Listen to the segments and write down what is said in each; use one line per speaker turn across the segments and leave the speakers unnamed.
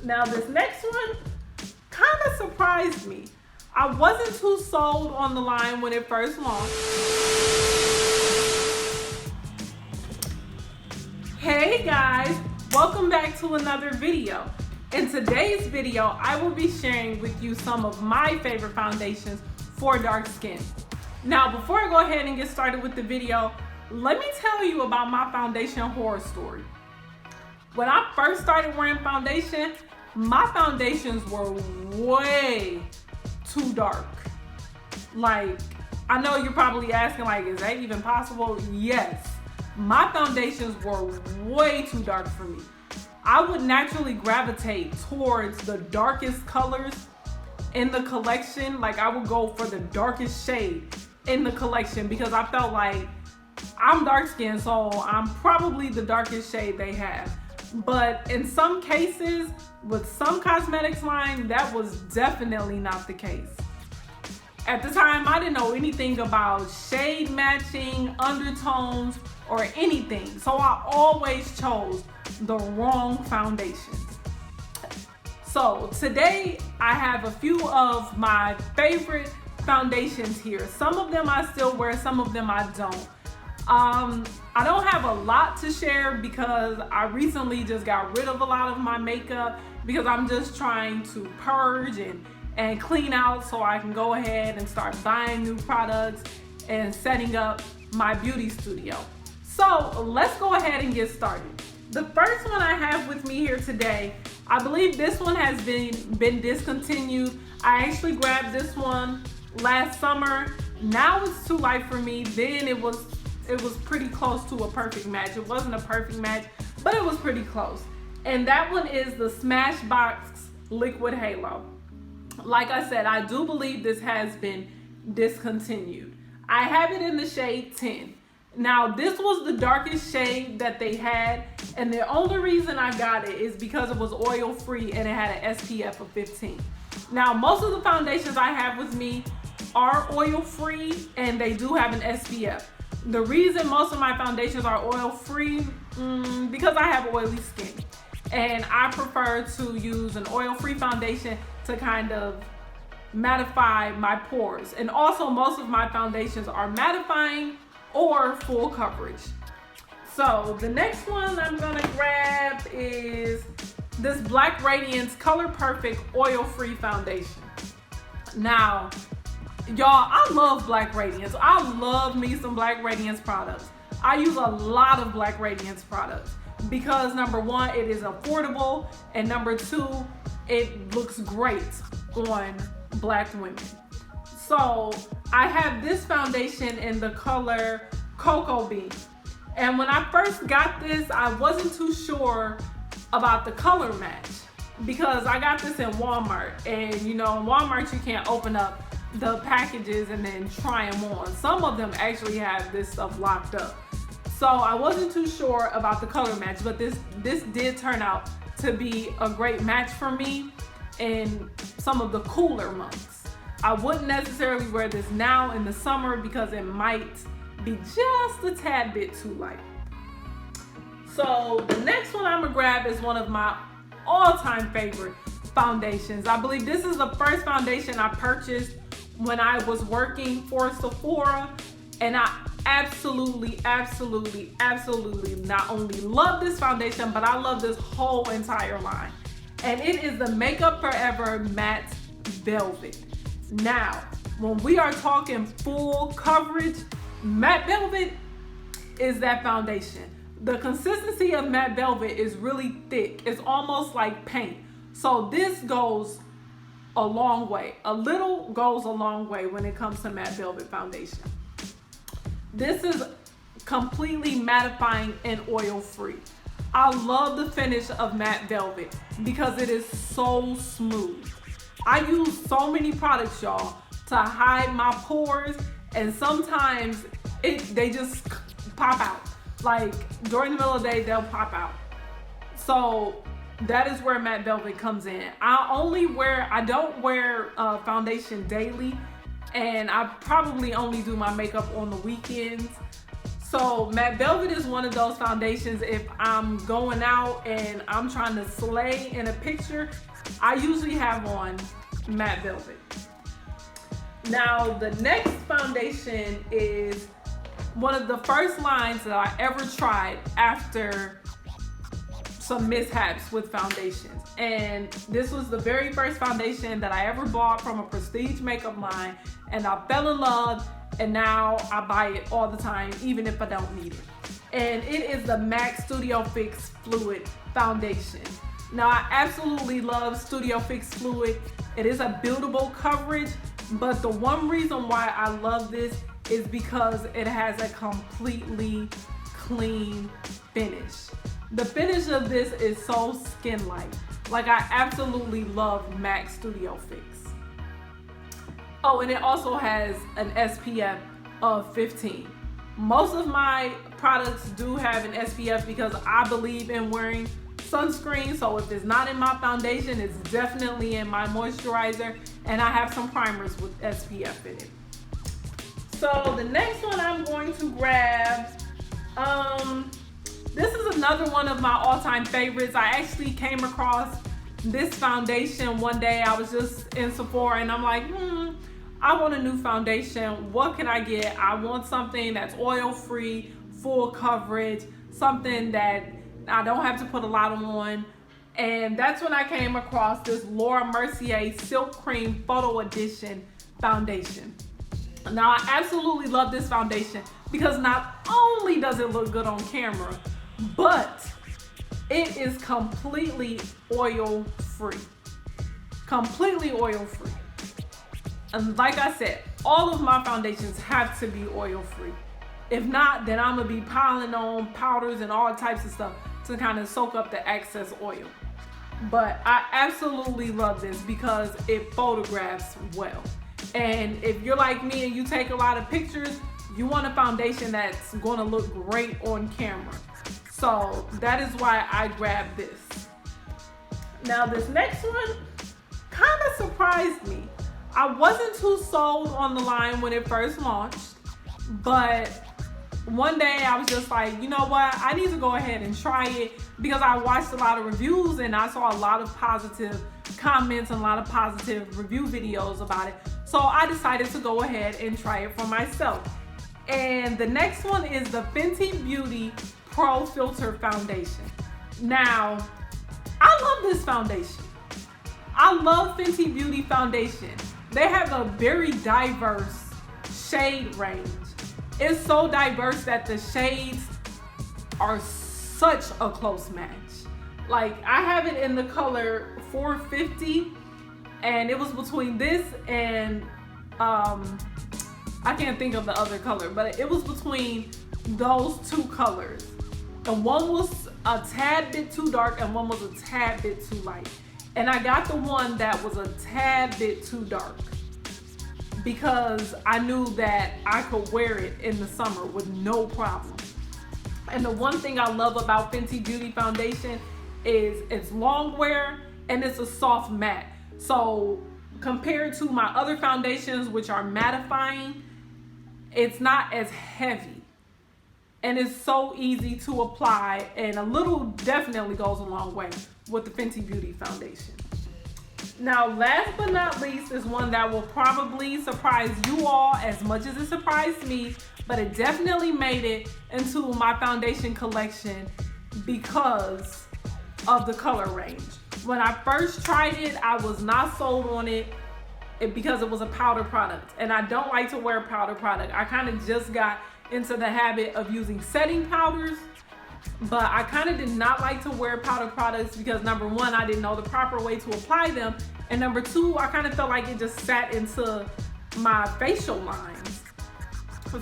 Now this next one kind of surprised me. I wasn't too sold on the line when it first launched. Hey guys, welcome back to another video. In today's video, I will be sharing with you some of my favorite foundations for dark skin. Now, before I go ahead and get started with the video, let me tell you about my foundation horror story. When I first started wearing foundation, my foundations were way too dark. Like, I know you're probably asking, like, is that even possible? Yes, my foundations were way too dark for me. I would naturally gravitate towards the darkest colors in the collection. Like, I would go for the darkest shade in the collection because I felt like I'm dark skinned, so I'm probably the darkest shade they have. But in some cases, with some cosmetics line, that was definitely not the case. At the time, I didn't know anything about shade matching, undertones, or anything. So I always chose the wrong foundations. So today, I have a few of my favorite foundations here. Some of them I still wear, some of them I don't. I don't have a lot to share because I recently just got rid of a lot of my makeup because I'm just trying to purge and clean out so I can go ahead and start buying new products and setting up my beauty studio. So let's go ahead and get started. The first one I have with me here today, I believe this one has been discontinued. I actually grabbed this one last summer. Now it's too light for me. Then it was pretty close to a perfect match. It wasn't a perfect match, but it was pretty close. And that one is the Smashbox Liquid Halo. Like I said, I do believe this has been discontinued. I have it in the shade 10. Now, this was the darkest shade that they had, and the only reason I got it is because it was oil-free and it had an SPF of 15. Now, most of the foundations I have with me are oil-free, and they do have an SPF. The reason most of my foundations are oil-free, because I have oily skin. And I prefer to use an oil-free foundation to kind of mattify my pores. And also, most of my foundations are mattifying or full coverage. So the next one I'm gonna grab is this Black Radiance Color Perfect Oil-Free Foundation. Now, y'all, I love Black Radiance. I love me some Black Radiance products. I use a lot of Black Radiance products because number one, it is affordable, and number two, it looks great on Black women. So I have this foundation in the color Cocoa Bean. And when I first got this, I wasn't too sure about the color match because I got this in Walmart, and you know, in Walmart you can't open up the packages and then try them on. Some of them actually have this stuff locked up. So I wasn't too sure about the color match, but this did turn out to be a great match for me in some of the cooler months. I wouldn't necessarily wear this now in the summer because it might be just a tad bit too light. So the next one I'm gonna grab is one of my all-time favorite foundations. I believe this is the first foundation I purchased when I was working for Sephora, and I absolutely not only love this foundation, but I love this whole entire line. And it is the Makeup Forever Matte Velvet. Now, when we are talking full coverage, Matte Velvet is that foundation. The consistency of Matte Velvet is really thick. It's almost like paint. So this goes a long way. A little goes a long way when it comes to Matte Velvet foundation. This is completely mattifying and oil-free. I love the finish of Matte Velvet because it is so smooth. I use so many products, y'all, to hide my pores, and sometimes they just pop out. Like during the middle of the day, they'll pop out. So that is where Matte Velvet comes in. I don't wear foundation daily, and I probably only do my makeup on the weekends. So Matte Velvet is one of those foundations, if I'm going out and I'm trying to slay in a picture, I usually have on Matte Velvet. Now the next foundation is one of the first lines that I ever tried after some mishaps with foundations. And this was the very first foundation that I ever bought from a prestige makeup line, and I fell in love, and now I buy it all the time, even if I don't need it. And it is the MAC Studio Fix Fluid Foundation. Now I absolutely love Studio Fix Fluid. It is a buildable coverage, but the one reason why I love this is because it has a completely clean finish. The finish of this is so skin-like. Like, I absolutely love MAC Studio Fix. Oh, and it also has an SPF of 15. Most of my products do have an SPF because I believe in wearing sunscreen. So if it's not in my foundation, it's definitely in my moisturizer. And I have some primers with SPF in it. So the next one I'm going to grab, this is another one of my all-time favorites. I actually came across this foundation one day. I was just in Sephora and I'm like, I want a new foundation. What can I get? I want something that's oil-free, full coverage, something that I don't have to put a lot on. And that's when I came across this Laura Mercier Silk Cream Photo Edition foundation. Now, I absolutely love this foundation because not only does it look good on camera, but it is completely oil-free. Completely oil-free. And like I said, all of my foundations have to be oil-free. If not, then I'm gonna be piling on powders and all types of stuff to kind of soak up the excess oil. But I absolutely love this because it photographs well. And if you're like me and you take a lot of pictures, you want a foundation that's gonna look great on camera. So that is why I grabbed this. Now this next one kind of surprised me. I wasn't too sold on the line when it first launched, but one day I was just like, you know what? I need to go ahead and try it because I watched a lot of reviews and I saw a lot of positive comments and a lot of positive review videos about it. So I decided to go ahead and try it for myself. And the next one is the Fenty Beauty Pro Filt'r Foundation. Now, I love this foundation. I love Fenty Beauty Foundation. They have a very diverse shade range. It's so diverse that the shades are such a close match. Like, I have it in the color 450, and it was between this and I can't think of the other color, but it was between those two colors. And one was a tad bit too dark and one was a tad bit too light. And I got the one that was a tad bit too dark because I knew that I could wear it in the summer with no problem. And the one thing I love about Fenty Beauty Foundation is it's long wear and it's a soft matte. So compared to my other foundations, which are mattifying, it's not as heavy. And it's so easy to apply, and a little definitely goes a long way with the Fenty Beauty Foundation. Now, last but not least is one that will probably surprise you all as much as it surprised me, but it definitely made it into my foundation collection because of the color range. When I first tried it, I was not sold on it because it was a powder product, and I don't like to wear powder product. I kind of just got into the habit of using setting powders, but I kind of did not like to wear powder products because number one, I didn't know the proper way to apply them, and number two, I kind of felt like it just sat into my facial lines.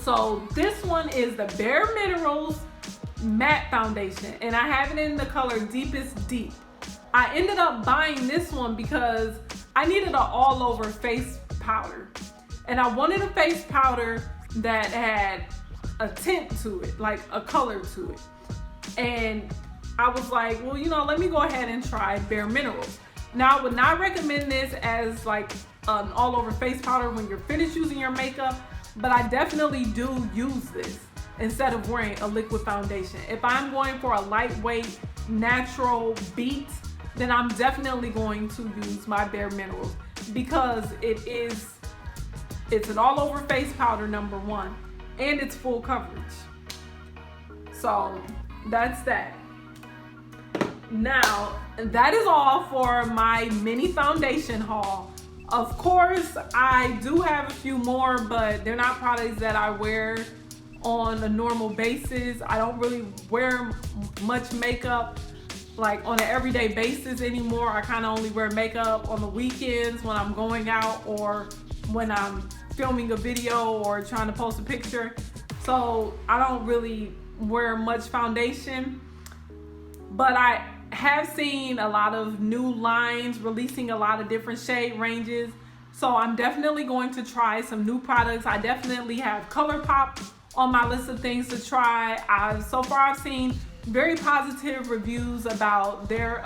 So this one is the Bare Minerals Matte Foundation, and I have it in the color Deepest Deep. I ended up buying this one because I needed an all-over face powder, and I wanted a face powder that had a tint to it, like a color to it. And I was like, well, you know, let me go ahead and try Bare Minerals. Now, I would not recommend this as like an all-over face powder when you're finished using your makeup, but I definitely do use this. instead of wearing a liquid foundation. If I'm going for a lightweight, natural beat, then I'm definitely going to use my Bare Minerals because it's an all over face powder, number one, and it's full coverage. So that's that. Now, that is all for my mini foundation haul. Of course, I do have a few more, but they're not products that I wear on a normal basis. I don't really wear much makeup like on an everyday basis anymore. I kind of only wear makeup on the weekends when I'm going out or when I'm filming a video or trying to post a picture. So I don't really wear much foundation, but I have seen a lot of new lines releasing a lot of different shade ranges. So I'm definitely going to try some new products. I definitely have ColourPop on my list of things to try. So far I've seen very positive reviews about their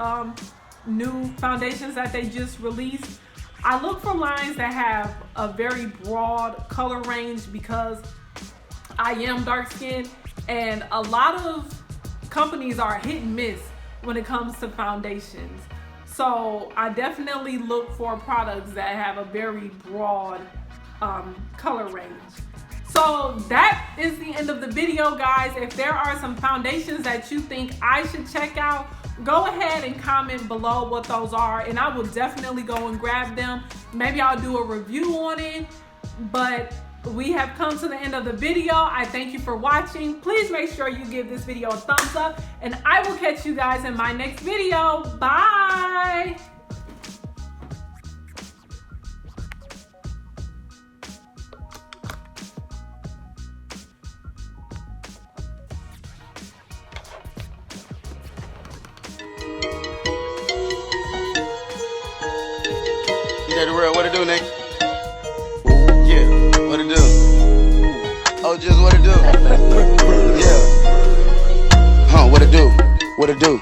new foundations that they just released. I look for lines that have a very broad color range because I am dark skinned, and a lot of companies are hit and miss when it comes to foundations. So I definitely look for products that have a very broad color range. So that is the end of the video, guys. If there are some foundations that you think I should check out, go ahead and comment below what those are, and I will definitely go and grab them. Maybe I'll do a review on it, but we have come to the end of the video. I thank you for watching. Please make sure you give this video a thumbs up, and I will catch you guys in my next video. Bye.
The real, what it do, nigga? Yeah, what it do? Oh, just what it do? Yeah. Huh, what it do? What it do?